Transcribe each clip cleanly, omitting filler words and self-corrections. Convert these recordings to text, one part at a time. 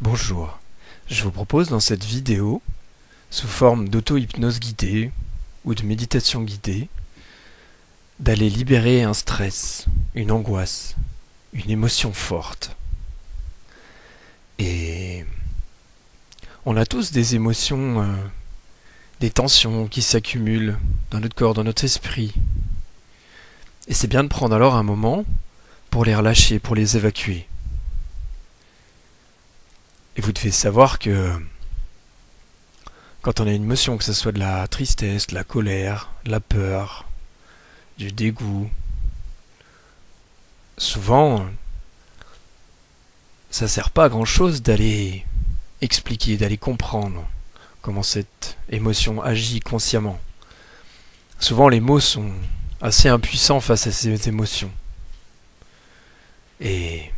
Bonjour, je vous propose dans cette vidéo, sous forme d'auto-hypnose guidée ou de méditation guidée, d'aller libérer un stress, une angoisse, une émotion forte. Et on a tous des émotions, des tensions qui s'accumulent dans notre corps, dans notre esprit. Et c'est bien de prendre alors un moment pour les relâcher, pour les évacuer. Et vous devez savoir que quand on a une émotion, que ce soit de la tristesse, de la colère, de la peur, du dégoût, souvent, ça sert pas à grand chose d'aller expliquer, d'aller comprendre comment cette émotion agit consciemment. Souvent les mots sont assez impuissants face à ces émotions. Et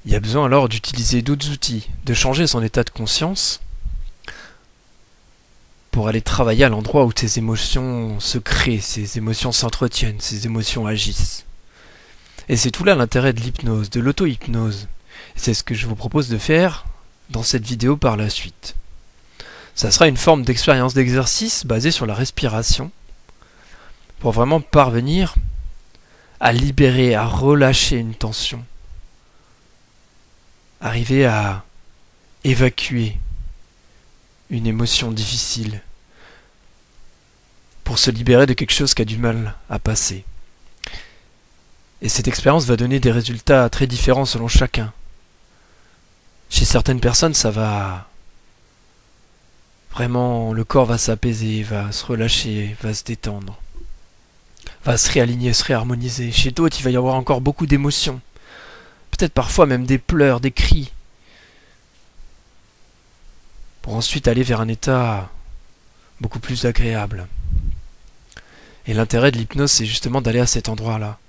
il y a besoin alors d'utiliser d'autres outils, de changer son état de conscience pour aller travailler à l'endroit où ces émotions se créent, ces émotions s'entretiennent, ces émotions agissent. Et c'est tout là l'intérêt de l'hypnose, de l'auto-hypnose. C'est ce que je vous propose de faire dans cette vidéo par la suite. Ça sera une forme d'expérience d'exercice basée sur la respiration pour vraiment parvenir à libérer, à relâcher une tension. Arriver à évacuer une émotion difficile pour se libérer de quelque chose qui a du mal à passer. Et cette expérience va donner des résultats très différents selon chacun. Chez certaines personnes, ça va vraiment, le corps va s'apaiser, va se relâcher, va se détendre, va se réaligner, se réharmoniser. Chez d'autres, il va y avoir encore beaucoup d'émotions. Peut-être parfois même des pleurs, des cris, pour ensuite aller vers un état beaucoup plus agréable. Et l'intérêt de l'hypnose, c'est justement d'aller à cet endroit-là,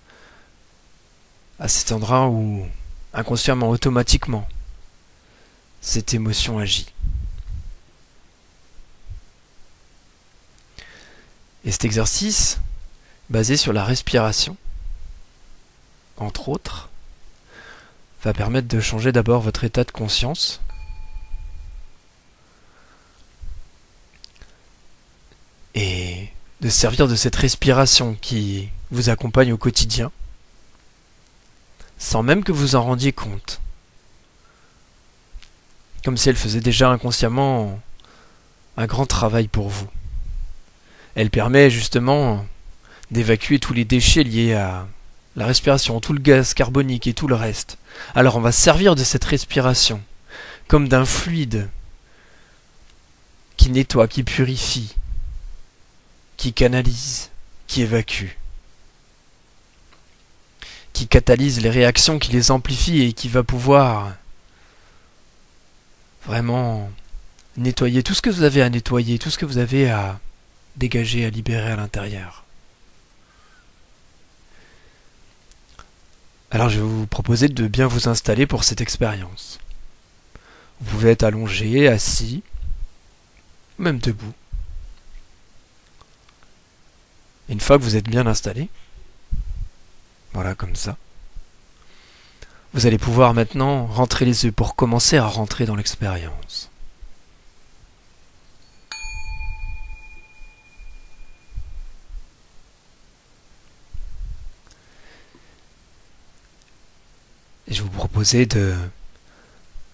à cet endroit où, inconsciemment, automatiquement, cette émotion agit. Et cet exercice, basé sur la respiration, entre autres, va permettre de changer d'abord votre état de conscience. Et de se servir de cette respiration qui vous accompagne au quotidien, sans même que vous en rendiez compte. Comme si elle faisait déjà inconsciemment un grand travail pour vous. Elle permet justement d'évacuer tous les déchets liés à la respiration, tout le gaz carbonique et tout le reste. Alors on va se servir de cette respiration comme d'un fluide qui nettoie, qui purifie, qui canalise, qui évacue, qui catalyse les réactions, qui les amplifie et qui va pouvoir vraiment nettoyer tout ce que vous avez à nettoyer, tout ce que vous avez à dégager, à libérer à l'intérieur. Alors je vais vous proposer de bien vous installer pour cette expérience. Vous pouvez être allongé, assis, même debout. Une fois que vous êtes bien installé, voilà comme ça, vous allez pouvoir maintenant rentrer les yeux pour commencer à rentrer dans l'expérience. Et je vais vous proposer de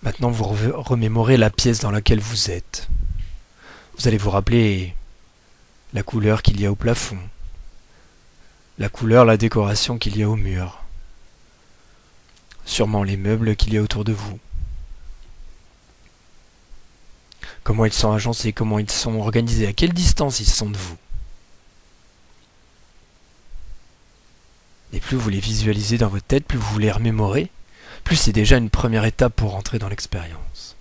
maintenant vous remémorer la pièce dans laquelle vous êtes. Vous allez vous rappeler la couleur qu'il y a au plafond, la couleur, la décoration qu'il y a au mur, sûrement les meubles qu'il y a autour de vous. Comment ils sont agencés, comment ils sont organisés, à quelle distance ils sont de vous. Et plus vous les visualisez dans votre tête, plus vous les remémorez, plus c'est déjà une première étape pour rentrer dans l'expérience.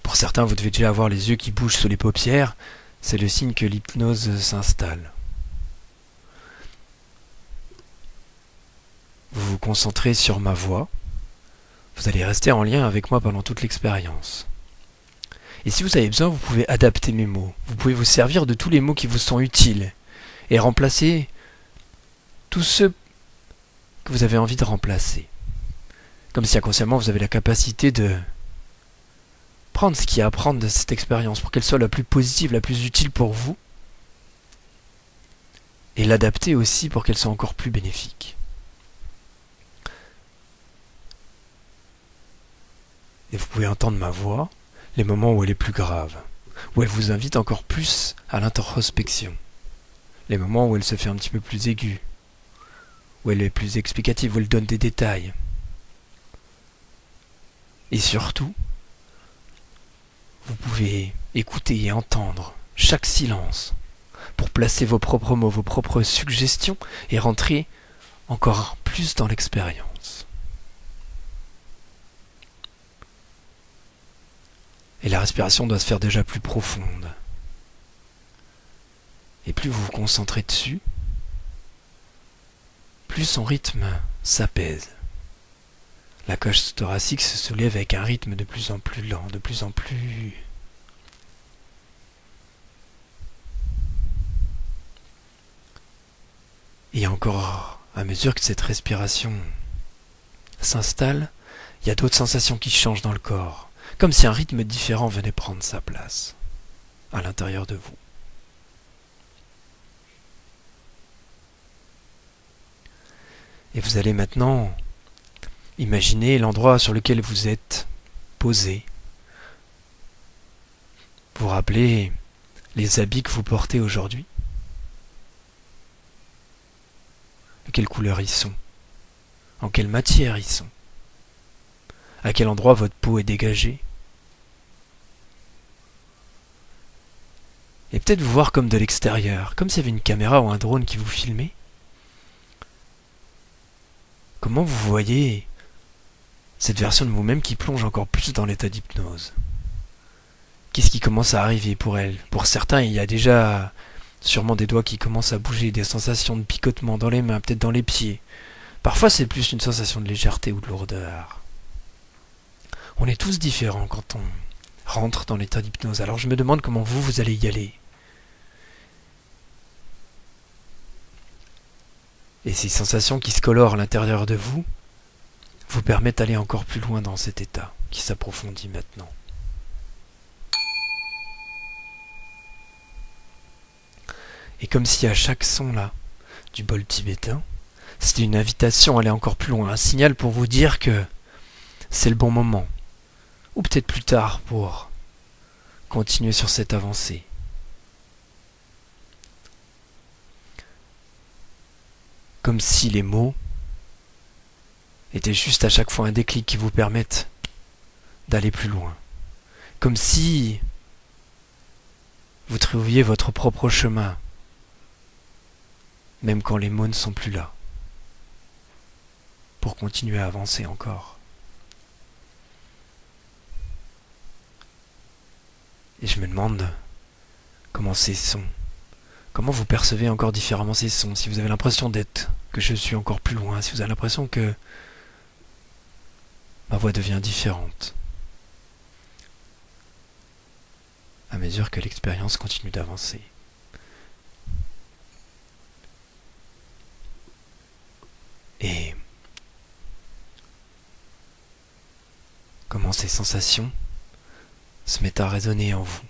Pour certains, vous devez déjà avoir les yeux qui bougent sous les paupières, c'est le signe que l'hypnose s'installe. Vous vous concentrez sur ma voix, vous allez rester en lien avec moi pendant toute l'expérience. Et si vous avez besoin, vous pouvez adapter mes mots, vous pouvez vous servir de tous les mots qui vous sont utiles, et remplacer tous ceux que vous avez envie de remplacer. Comme si inconsciemment vous avez la capacité de prendre ce qu'il y a à prendre de cette expérience pour qu'elle soit la plus positive, la plus utile pour vous, et l'adapter aussi pour qu'elle soit encore plus bénéfique. Et vous pouvez entendre ma voix, les moments où elle est plus grave, où elle vous invite encore plus à l'introspection, les moments où elle se fait un petit peu plus aiguë, où elle est plus explicative, où elle donne des détails. Et surtout, vous pouvez écouter et entendre chaque silence pour placer vos propres mots, vos propres suggestions et rentrer encore plus dans l'expérience. Et la respiration doit se faire déjà plus profonde. Et plus vous vous concentrez dessus, plus son rythme s'apaise. La cage thoracique se soulève avec un rythme de plus en plus lent, de plus en plus... Et encore, à mesure que cette respiration s'installe, il y a d'autres sensations qui changent dans le corps, comme si un rythme différent venait prendre sa place à l'intérieur de vous. Et vous allez maintenant imaginer l'endroit sur lequel vous êtes posé. Vous rappelez les habits que vous portez aujourd'hui. De quelle couleur ils sont? En quelle matière ils sont? À quel endroit votre peau est dégagée? Et peut-être vous voir comme de l'extérieur, comme s'il y avait une caméra ou un drone qui vous filmait. Comment vous voyez cette version de vous-même qui plonge encore plus dans l'état d'hypnose? Qu'est-ce qui commence à arriver pour elle? Pour certains, il y a déjà sûrement des doigts qui commencent à bouger, des sensations de picotement dans les mains, peut-être dans les pieds. Parfois, c'est plus une sensation de légèreté ou de lourdeur. On est tous différents quand on rentre dans l'état d'hypnose. Alors je me demande comment vous allez y aller. Et ces sensations qui se colorent à l'intérieur de vous vous permettent d'aller encore plus loin dans cet état qui s'approfondit maintenant. Et comme si à chaque son là du bol tibétain, c'était une invitation à aller encore plus loin, un signal pour vous dire que c'est le bon moment, ou peut-être plus tard pour continuer sur cette avancée. Comme si les mots étaient juste à chaque fois un déclic qui vous permettent d'aller plus loin. Comme si vous trouviez votre propre chemin, même quand les mots ne sont plus là, pour continuer à avancer encore. Et je me demande comment ces sons, comment vous percevez encore différemment ces sons, si vous avez l'impression que je suis encore plus loin, si vous avez l'impression que ma voix devient différente à mesure que l'expérience continue d'avancer. Et comment ces sensations se mettent à résonner en vous.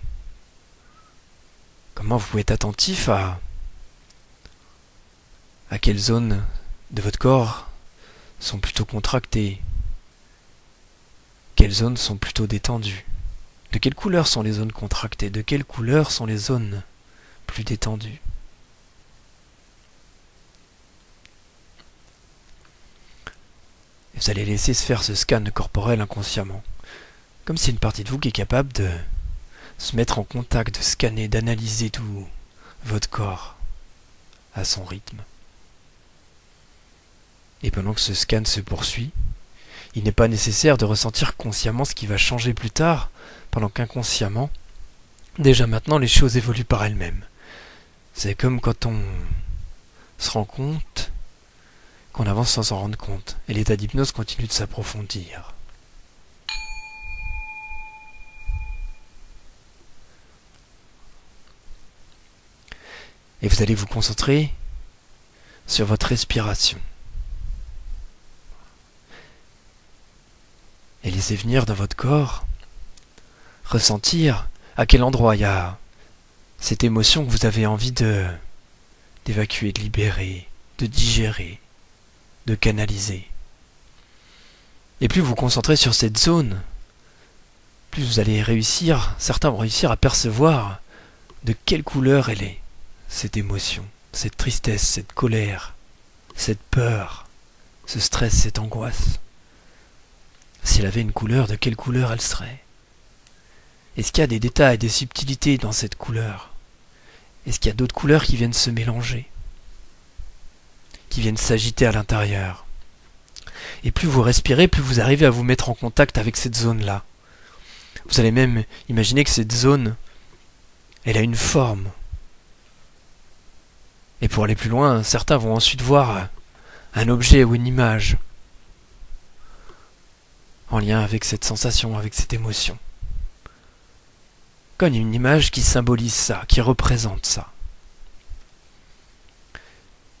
Comment vous pouvez être attentif à quelles zones de votre corps sont plutôt contractées, quelles zones sont plutôt détendues. De quelle couleur sont les zones contractées? De quelle couleur sont les zones plus détendues? Et vous allez laisser se faire ce scan corporel inconsciemment. Comme si une partie de vous qui est capable de se mettre en contact, de scanner, d'analyser tout votre corps à son rythme. Et pendant que ce scan se poursuit, il n'est pas nécessaire de ressentir consciemment ce qui va changer plus tard, pendant qu'inconsciemment, déjà maintenant les choses évoluent par elles-mêmes. C'est comme quand on se rend compte qu'on avance sans s'en rendre compte, et l'état d'hypnose continue de s'approfondir. Et vous allez vous concentrer sur votre respiration. et laissez venir dans votre corps, ressentir à quel endroit il y a cette émotion que vous avez envie d'évacuer, de libérer, de digérer, de canaliser. Et plus vous vous concentrez sur cette zone, plus vous allez réussir, certains vont réussir à percevoir de quelle couleur elle est, cette émotion, cette tristesse, cette colère, cette peur, ce stress, cette angoisse. Si elle avait une couleur, de quelle couleur elle serait? Est-ce qu'il y a des détails, des subtilités dans cette couleur? Est-ce qu'il y a d'autres couleurs qui viennent se mélanger, qui viennent s'agiter à l'intérieur? Et plus vous respirez, plus vous arrivez à vous mettre en contact avec cette zone-là. Vous allez même imaginer que cette zone, elle a une forme. Et pour aller plus loin, certains vont ensuite voir un objet ou une image en lien avec cette sensation, avec cette émotion. Comme une image qui symbolise ça, qui représente ça.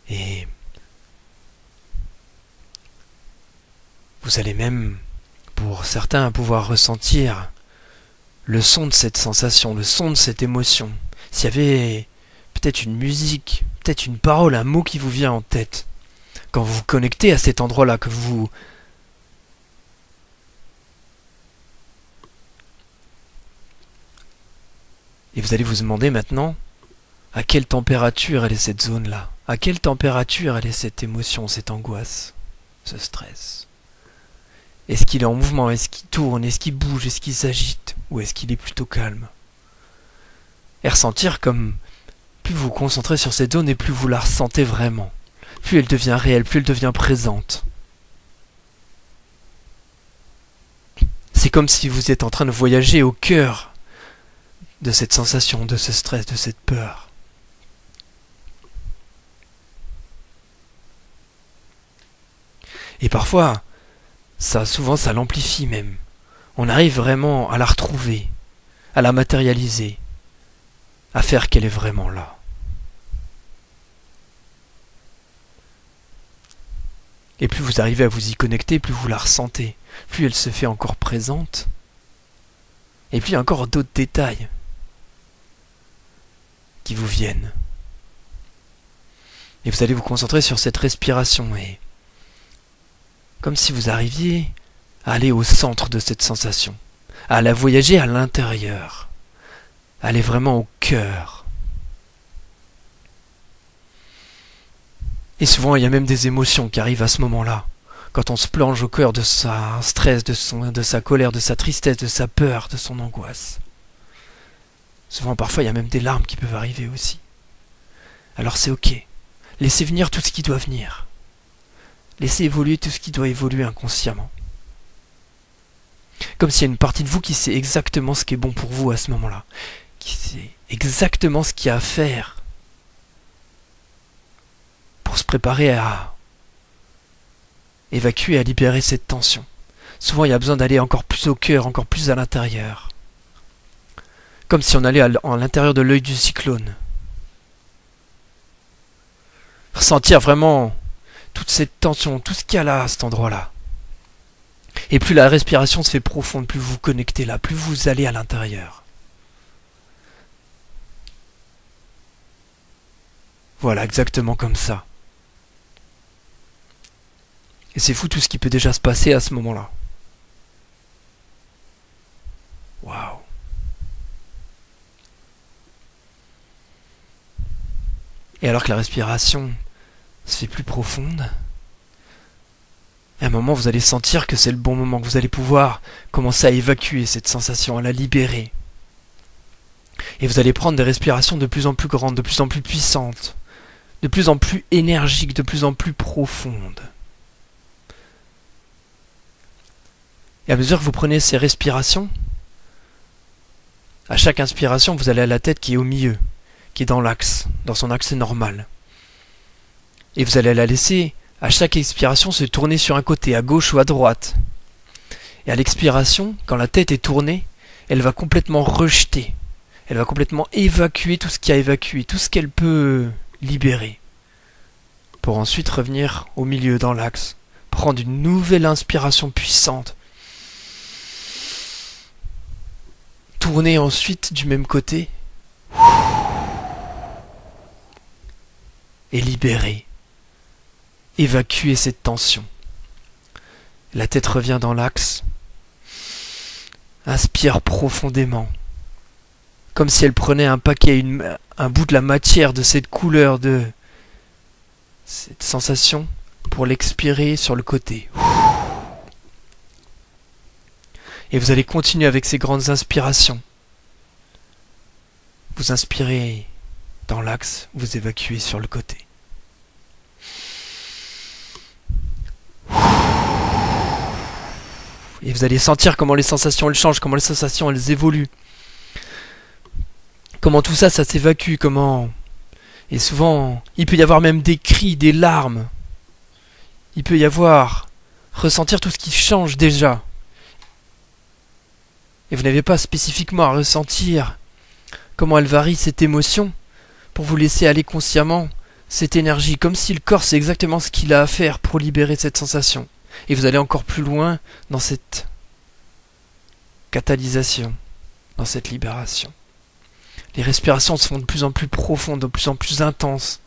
Et vous allez même, pour certains, pouvoir ressentir le son de cette sensation, le son de cette émotion. S'il y avait peut-être une musique, peut-être une parole, un mot qui vous vient en tête, quand vous vous connectez à cet endroit-là, que vous... Et vous allez vous demander maintenant à quelle température elle est cette zone-là, à quelle température elle est cette émotion, cette angoisse, ce stress. Est-ce qu'il est en mouvement? Est-ce qu'il tourne? Est-ce qu'il bouge? Est-ce qu'il s'agite? Ou est-ce qu'il est plutôt calme? Et ressentir comme plus vous vous concentrez sur cette zone et plus vous la ressentez vraiment. Plus elle devient réelle, plus elle devient présente. C'est comme si vous êtes en train de voyager au cœur de cette sensation, de ce stress, de cette peur. Et parfois, souvent ça l'amplifie même. On arrive vraiment à la retrouver, à la matérialiser, à faire qu'elle est vraiment là. Et plus vous arrivez à vous y connecter, plus vous la ressentez, plus elle se fait encore présente, et puis encore d'autres détails qui vous viennent. Et vous allez vous concentrer sur cette respiration, et comme si vous arriviez à aller au centre de cette sensation, à la voyager à l'intérieur, à aller vraiment au cœur. Et souvent, il y a même des émotions qui arrivent à ce moment-là, quand on se plonge au cœur de sa stress, de sa colère, de sa tristesse, de sa peur, de son angoisse. Souvent, parfois, il y a même des larmes qui peuvent arriver aussi. Alors c'est ok. Laissez venir tout ce qui doit venir. Laissez évoluer tout ce qui doit évoluer inconsciemment. Comme s'il y a une partie de vous qui sait exactement ce qui est bon pour vous à ce moment-là. Qui sait exactement ce qu'il y a à faire pour se préparer à évacuer, à libérer cette tension. Souvent, il y a besoin d'aller encore plus au cœur, encore plus à l'intérieur. Comme si on allait à l'intérieur de l'œil du cyclone. Ressentir vraiment toute cette tension, tout ce qu'il y a là, à cet endroit-là. Et plus la respiration se fait profonde, plus vous vous connectez là, plus vous allez à l'intérieur. Voilà, exactement comme ça. Et c'est fou tout ce qui peut déjà se passer à ce moment-là. Waouh. Et alors que la respiration se fait plus profonde, à un moment vous allez sentir que c'est le bon moment, que vous allez pouvoir commencer à évacuer cette sensation, à la libérer. Et vous allez prendre des respirations de plus en plus grandes, de plus en plus puissantes, de plus en plus énergiques, de plus en plus profondes. Et à mesure que vous prenez ces respirations, à chaque inspiration, vous allez à la tête qui est au milieu, qui est dans l'axe, dans son axe normal. Et vous allez la laisser, à chaque expiration, se tourner sur un côté, à gauche ou à droite. Et à l'expiration, quand la tête est tournée, elle va complètement rejeter. Elle va complètement évacuer tout ce qu'il y a évacué, tout ce qu'elle peut libérer. Pour ensuite revenir au milieu, dans l'axe. Prendre une nouvelle inspiration puissante. tournez ensuite du même côté. Et libérez. Évacuez cette tension. La tête revient dans l'axe. Inspire profondément. Comme si elle prenait un paquet, un bout de la matière, de cette couleur, de cette sensation, pour l'expirer sur le côté. Et vous allez continuer avec ces grandes inspirations. Vous inspirez dans l'axe, vous évacuez sur le côté. Et vous allez sentir comment les sensations elles changent, comment les sensations elles évoluent. Comment tout ça, ça s'évacue, comment... Et souvent, il peut y avoir même des cris, des larmes. Il peut y avoir... ressentir tout ce qui change déjà. Et vous n'avez pas spécifiquement à ressentir comment elle varie cette émotion pour vous laisser aller consciemment cette énergie, comme si le corps c'est exactement ce qu'il a à faire pour libérer cette sensation. Et vous allez encore plus loin dans cette catalysation, dans cette libération. Les respirations se font de plus en plus profondes, de plus en plus intenses.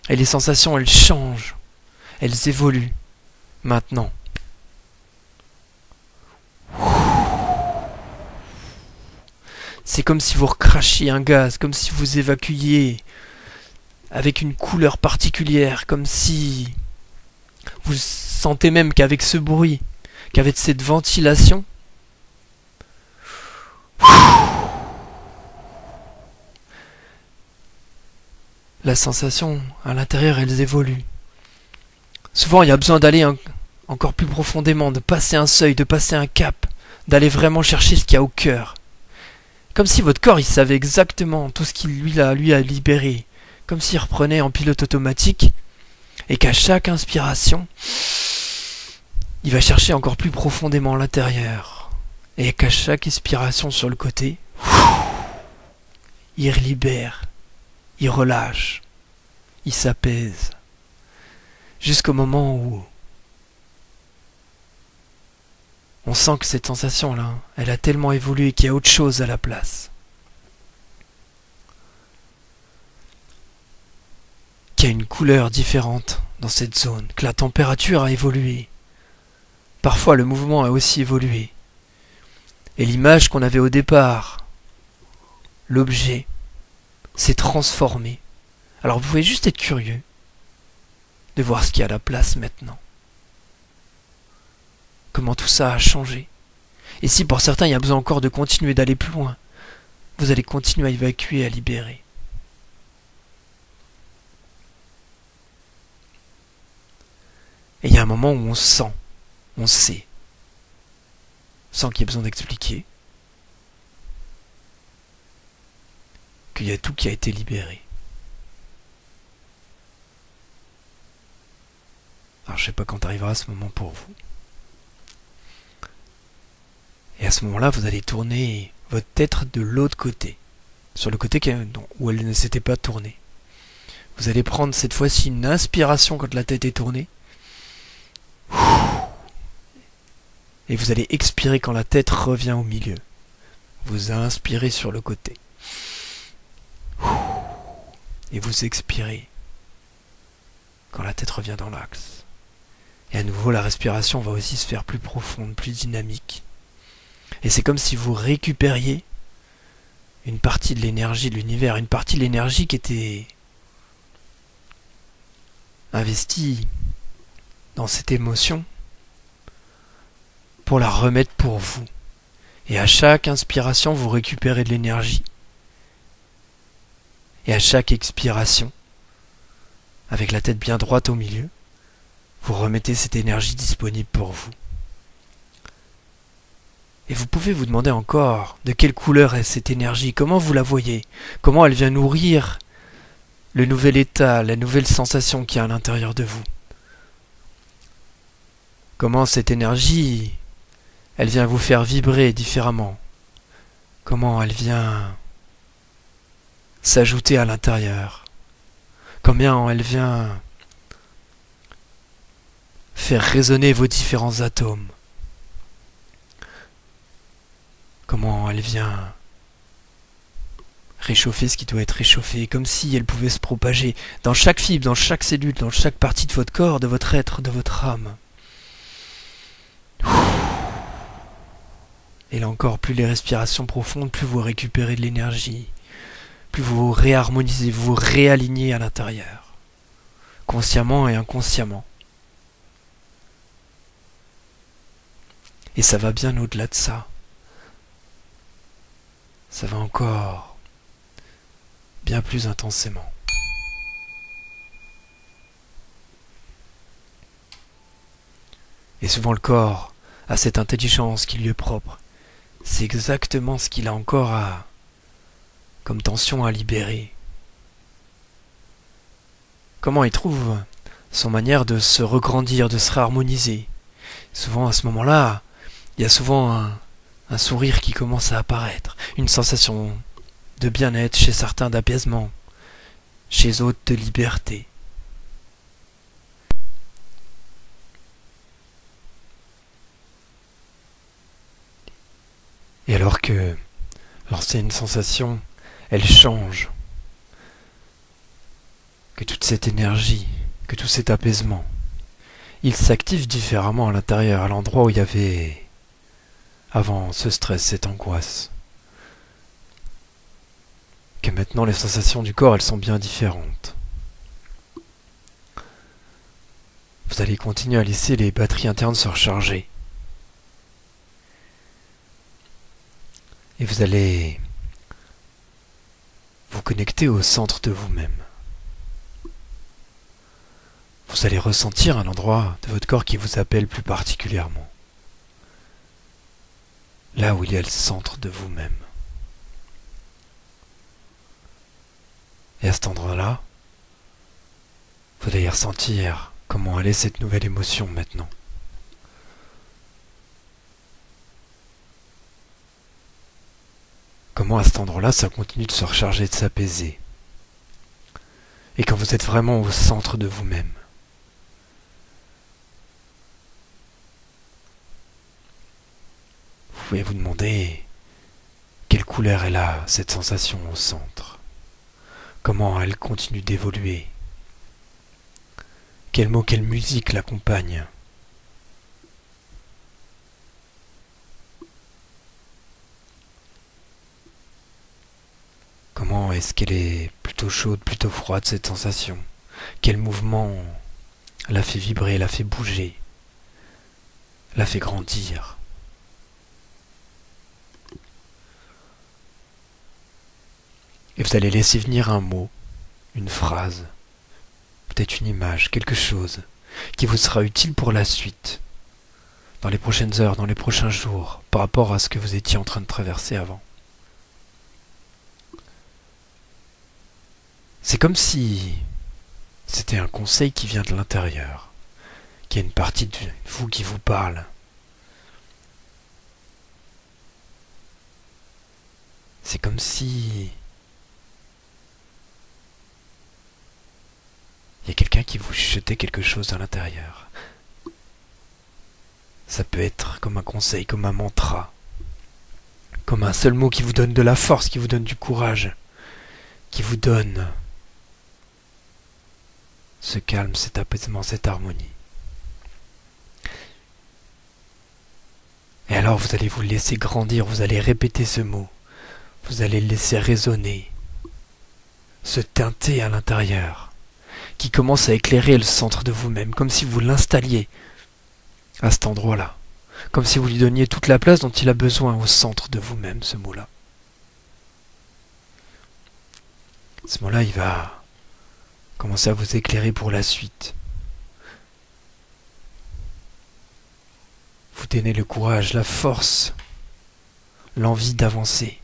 Et les sensations, elles changent. Elles évoluent. Maintenant. C'est comme si vous recrachiez un gaz, comme si vous évacuiez avec une couleur particulière, comme si vous sentez même qu'avec ce bruit, qu'avec cette ventilation, la sensation à l'intérieur, elles évoluent. Souvent, il y a besoin d'aller encore plus profondément, de passer un seuil, de passer un cap, d'aller vraiment chercher ce qu'il y a au cœur. Comme si votre corps, il savait exactement tout ce qu'il lui a libéré, comme s'il reprenait en pilote automatique, et qu'à chaque inspiration, il va chercher encore plus profondément l'intérieur, et qu'à chaque expiration sur le côté, il libère, il relâche, il s'apaise, jusqu'au moment où on sent que cette sensation-là, elle a tellement évolué qu'il y a autre chose à la place. Qu'il y a une couleur différente dans cette zone, que la température a évolué. Parfois le mouvement a aussi évolué. Et l'image qu'on avait au départ, l'objet, s'est transformé. Alors vous pouvez juste être curieux de voir ce qu'il y a à la place maintenant. Comment tout ça a changé. Et si pour certains il y a besoin encore de continuer d'aller plus loin, vous allez continuer à évacuer, à libérer. Et il y a un moment où on sent, on sait, sans qu'il y ait besoin d'expliquer, qu'il y a tout qui a été libéré. Alors je sais pas quand arrivera ce moment pour vous. Et à ce moment-là, vous allez tourner votre tête de l'autre côté, sur le côté où elle ne s'était pas tournée. Vous allez prendre cette fois-ci une inspiration quand la tête est tournée. Et vous allez expirer quand la tête revient au milieu. Vous inspirez sur le côté. Et vous expirez quand la tête revient dans l'axe. Et à nouveau, la respiration va aussi se faire plus profonde, plus dynamique. Et c'est comme si vous récupériez une partie de l'énergie de l'univers, une partie de l'énergie qui était investie dans cette émotion pour la remettre pour vous. Et à chaque inspiration, vous récupérez de l'énergie. Et à chaque expiration, avec la tête bien droite au milieu, vous remettez cette énergie disponible pour vous. Et vous pouvez vous demander encore de quelle couleur est cette énergie, comment vous la voyez, comment elle vient nourrir le nouvel état, la nouvelle sensation qu'il y a à l'intérieur de vous. Comment cette énergie, elle vient vous faire vibrer différemment. Comment elle vient s'ajouter à l'intérieur. Combien elle vient faire résonner vos différents atomes. Comment elle vient Réchauffer ce qui doit être réchauffé, comme si elle pouvait se propager dans chaque fibre, dans chaque cellule, dans chaque partie de votre corps, de votre être, de votre âme. Et là encore, plus les respirations profondes, plus vous récupérez de l'énergie, plus vous vous réharmonisez, vous vous réalignez à l'intérieur, consciemment et inconsciemment. Et ça va bien au-delà de ça. Ça va encore bien plus intensément. Et souvent le corps a cette intelligence qui lui est propre. C'est exactement ce qu'il a encore comme tension à libérer. Comment il trouve son manière de se regrandir, de se réharmoniser. Souvent à ce moment-là, il y a souvent un sourire qui commence à apparaître, une sensation de bien-être chez certains, d'apaisement, chez d'autres de liberté. Et alors c'est une sensation, elle change, que toute cette énergie, que tout cet apaisement, il s'active différemment à l'intérieur, à l'endroit où il y avait avant ce stress, cette angoisse. Que maintenant les sensations du corps, elles sont bien différentes. Vous allez continuer à laisser les batteries internes se recharger. Et vous allez vous connecter au centre de vous-même. Vous allez ressentir un endroit de votre corps qui vous appelle plus particulièrement. Là où il y a le centre de vous-même. Et à cet endroit-là, vous allez ressentir comment elle est cette nouvelle émotion maintenant. Comment à cet endroit-là, ça continue de se recharger, de s'apaiser. Et quand vous êtes vraiment au centre de vous-même. Vous pouvez vous demander quelle couleur elle a, cette sensation au centre. Comment elle continue d'évoluer. Quel mot, quelle musique l'accompagne. Comment est-ce qu'elle est plutôt chaude, plutôt froide, cette sensation? Quel mouvement la fait vibrer, la fait bouger, la fait grandir? Et vous allez laisser venir un mot, une phrase, peut-être une image, quelque chose qui vous sera utile pour la suite, dans les prochaines heures, dans les prochains jours, par rapport à ce que vous étiez en train de traverser avant. C'est comme si c'était un conseil qui vient de l'intérieur, qu'il y a une partie de vous qui vous parle. C'est comme si il y a quelqu'un qui vous chuchotait quelque chose à l'intérieur. Ça peut être comme un conseil, comme un mantra, comme un seul mot qui vous donne de la force, qui vous donne du courage, qui vous donne ce calme, cet apaisement, cette harmonie. Et alors vous allez vous laisser grandir, vous allez répéter ce mot, vous allez le laisser résonner, se teinter à l'intérieur, qui commence à éclairer le centre de vous-même, comme si vous l'installiez à cet endroit-là, comme si vous lui donniez toute la place dont il a besoin au centre de vous-même, ce mot-là. Ce mot-là, il va commencer à vous éclairer pour la suite. Vous donnez le courage, la force, l'envie d'avancer.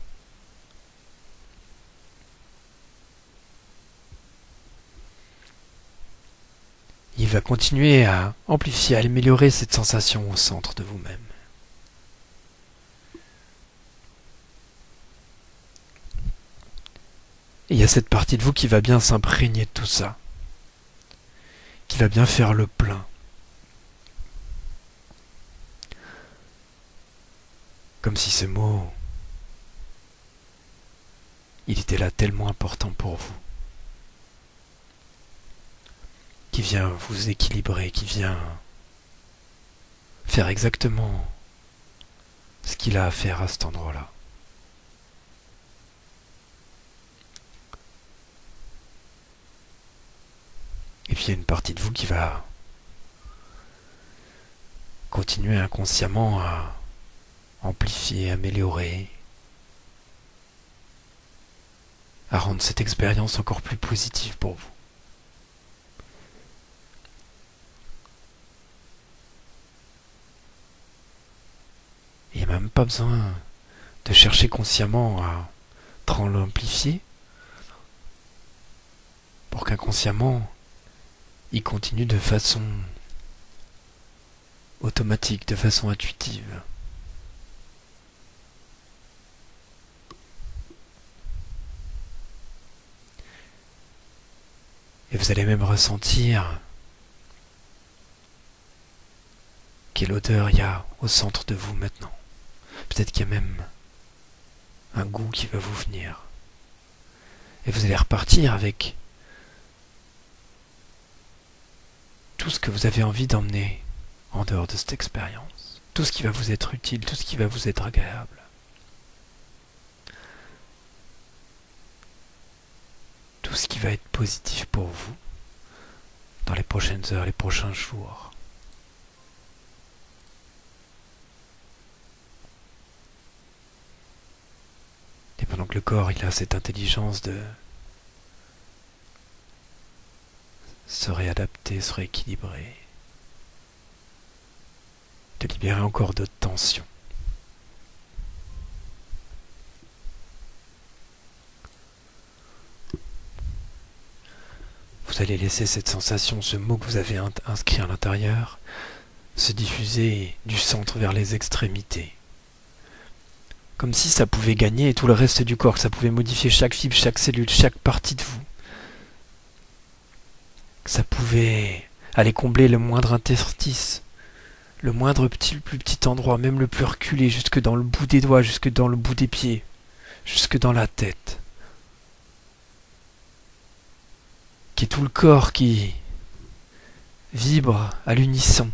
Il va continuer à amplifier, à améliorer cette sensation au centre de vous-même. Et il y a cette partie de vous qui va bien s'imprégner de tout ça, qui va bien faire le plein. Comme si ce mot il était là tellement important pour vous, qui vient vous équilibrer, qui vient faire exactement ce qu'il a à faire à cet endroit-là. Et puis il y a une partie de vous qui va continuer inconsciemment à amplifier, améliorer, à rendre cette expérience encore plus positive pour vous. Il n'y a même pas besoin de chercher consciemment à trop l'amplifier pour qu'inconsciemment il continue de façon automatique, de façon intuitive. Et vous allez même ressentir quelle odeur il y a au centre de vous maintenant. Peut-être qu'il y a même un goût qui va vous venir. Et vous allez repartir avec tout ce que vous avez envie d'emmener en dehors de cette expérience. Tout ce qui va vous être utile, tout ce qui va vous être agréable. Tout ce qui va être positif pour vous dans les prochaines heures, les prochains jours. Et pendant que le corps il a cette intelligence de se réadapter, se rééquilibrer, de libérer encore d'autres tensions. Vous allez laisser cette sensation, ce mot que vous avez inscrit à l'intérieur, se diffuser du centre vers les extrémités. Comme si ça pouvait gagner tout le reste du corps, que ça pouvait modifier chaque fibre, chaque cellule, chaque partie de vous. Que ça pouvait aller combler le moindre interstice, le moindre plus petit endroit, même le plus reculé, jusque dans le bout des doigts, jusque dans le bout des pieds, jusque dans la tête. Qui est tout le corps qui vibre à l'unisson.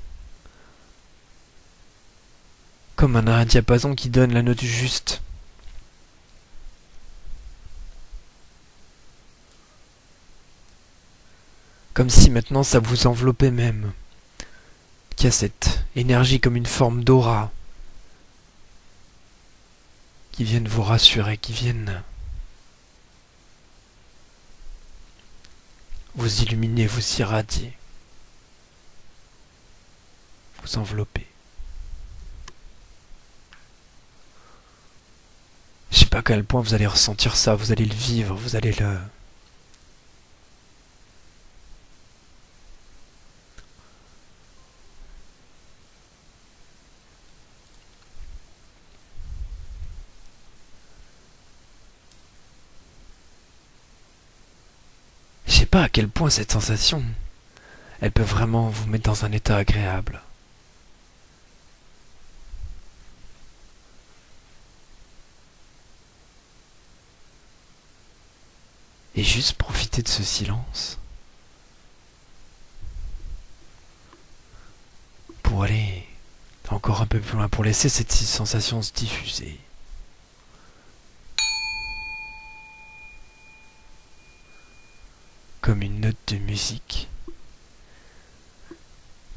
Comme un diapason qui donne la note juste. Comme si maintenant ça vous enveloppait même. Qu'il y a cette énergie comme une forme d'aura. Qui viennent vous rassurer, qui viennent vous illuminer, vous irradier. Vous envelopper. Je sais pas à quel point vous allez ressentir ça, vous allez le vivre, vous allez le... Je sais pas à quel point cette sensation, elle peut vraiment vous mettre dans un état agréable. Et juste profiter de ce silence pour aller encore un peu plus loin, pour laisser cette sensation se diffuser. Comme une note de musique,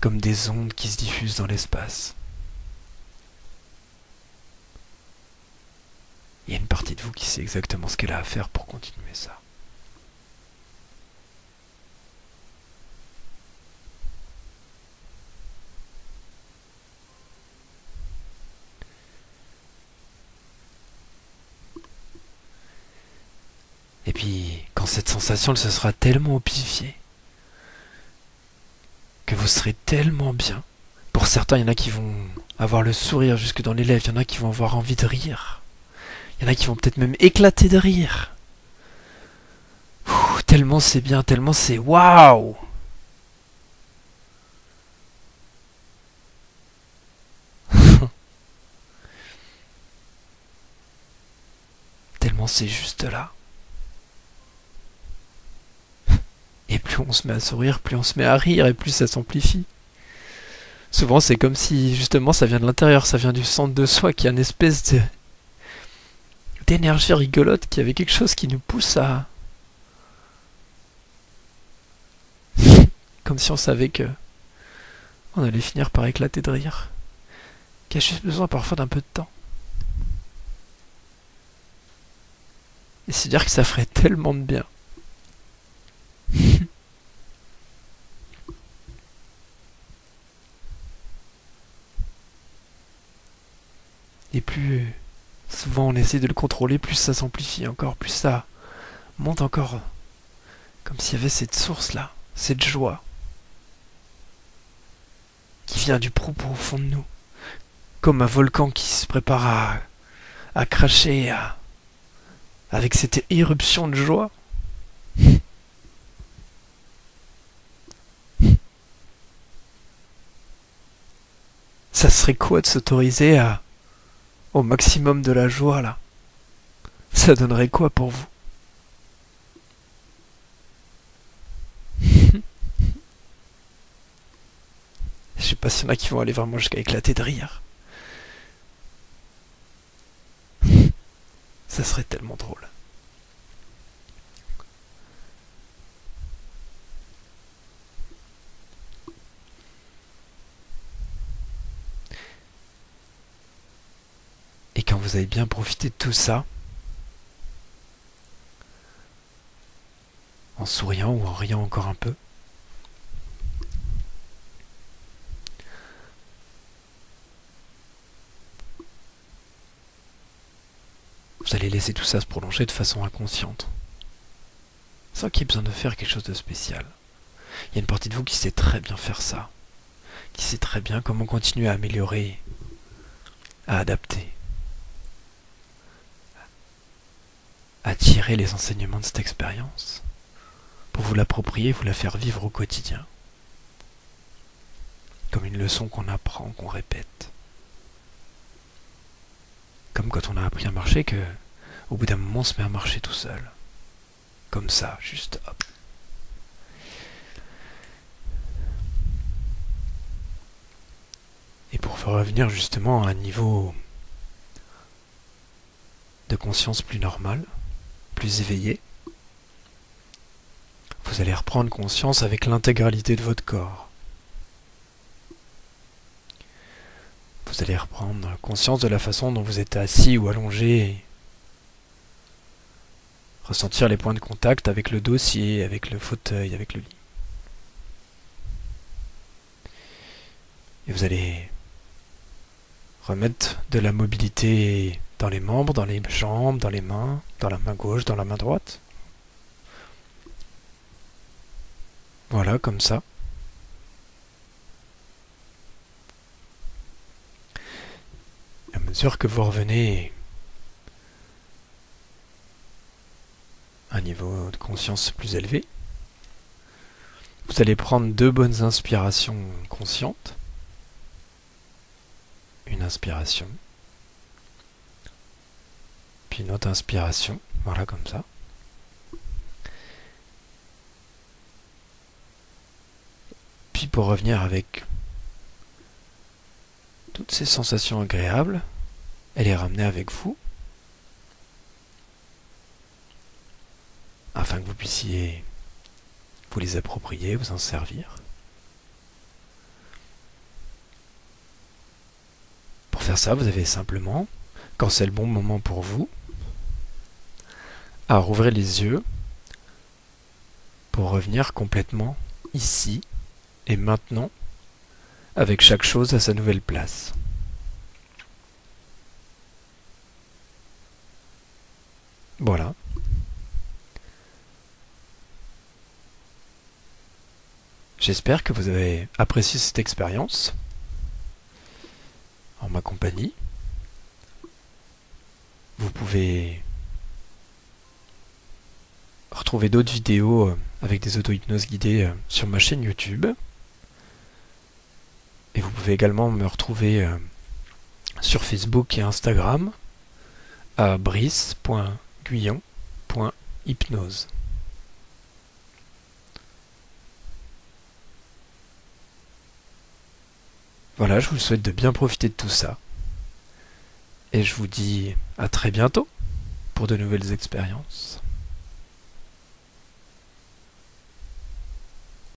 comme des ondes qui se diffusent dans l'espace. Il y a une partie de vous qui sait exactement ce qu'elle a à faire pour continuer ça. Et puis, quand cette sensation elle se sera tellement amplifiée, que vous serez tellement bien. Pour certains, il y en a qui vont avoir le sourire jusque dans les lèvres, il y en a qui vont avoir envie de rire. Il y en a qui vont peut-être même éclater de rire. Tellement c'est bien, tellement c'est waouh! Tellement c'est juste là. plus on se met à sourire, plus on se met à rire et plus ça s'amplifie. Souvent c'est comme si justement ça vient de l'intérieur, ça vient du centre de soi, qu'il y a une espèce d'énergie rigolote, qu'il y avait quelque chose qui nous pousse à... Comme si on savait que on allait finir par éclater de rire. Qu'il y a juste besoin parfois d'un peu de temps. Et c'est dire que ça ferait tellement de bien. Et plus souvent on essaie de le contrôler, plus ça s'amplifie encore, plus ça monte encore. Comme s'il y avait cette source-là, cette joie, qui vient du propos au fond de nous. Comme un volcan qui se prépare à cracher, avec cette éruption de joie. Ça serait quoi de s'autoriser au maximum de la joie là? Ça donnerait quoi pour vous? Je sais pas s'il y en a qui vont aller vraiment jusqu'à éclater de rire. Ça serait tellement drôle. Et quand vous avez bien profité de tout ça, en souriant ou en riant encore un peu, vous allez laisser tout ça se prolonger de façon inconsciente, sans qu'il y ait besoin de faire quelque chose de spécial. Il y a une partie de vous qui sait très bien faire ça, qui sait très bien comment continuer à améliorer, à adapter, à tirer les enseignements de cette expérience, pour vous l'approprier, vous la faire vivre au quotidien, comme une leçon qu'on apprend, qu'on répète. Comme quand on a appris à marcher, que au bout d'un moment on se met à marcher tout seul. Comme ça, juste hop. Et pour revenir justement à un niveau de conscience plus normal, plus éveillé, vous allez reprendre conscience avec l'intégralité de votre corps. Vous allez reprendre conscience de la façon dont vous êtes assis ou allongé, et ressentir les points de contact avec le dossier, avec le fauteuil, avec le lit. Et vous allez remettre de la mobilité dans les membres, dans les jambes, dans les mains, dans la main gauche, dans la main droite. Voilà, comme ça. À mesure que vous revenez à un niveau de conscience plus élevé, vous allez prendre 2 bonnes inspirations conscientes. Une inspiration, puis une autre inspiration, voilà comme ça. Puis pour revenir avec toutes ces sensations agréables, et les ramener avec vous, afin que vous puissiez vous les approprier, vous en servir. Pour faire ça, vous avez simplement, quand c'est le bon moment pour vous, à rouvrir les yeux pour revenir complètement ici et maintenant, avec chaque chose à sa nouvelle place. Voilà. J'espère que vous avez apprécié cette expérience en ma compagnie. Vous pouvez retrouver d'autres vidéos avec des auto-hypnoses guidées sur ma chaîne YouTube. Et vous pouvez également me retrouver sur Facebook et Instagram à brice.guyon.hypnose. Voilà, je vous souhaite de bien profiter de tout ça. Et je vous dis à très bientôt pour de nouvelles expériences.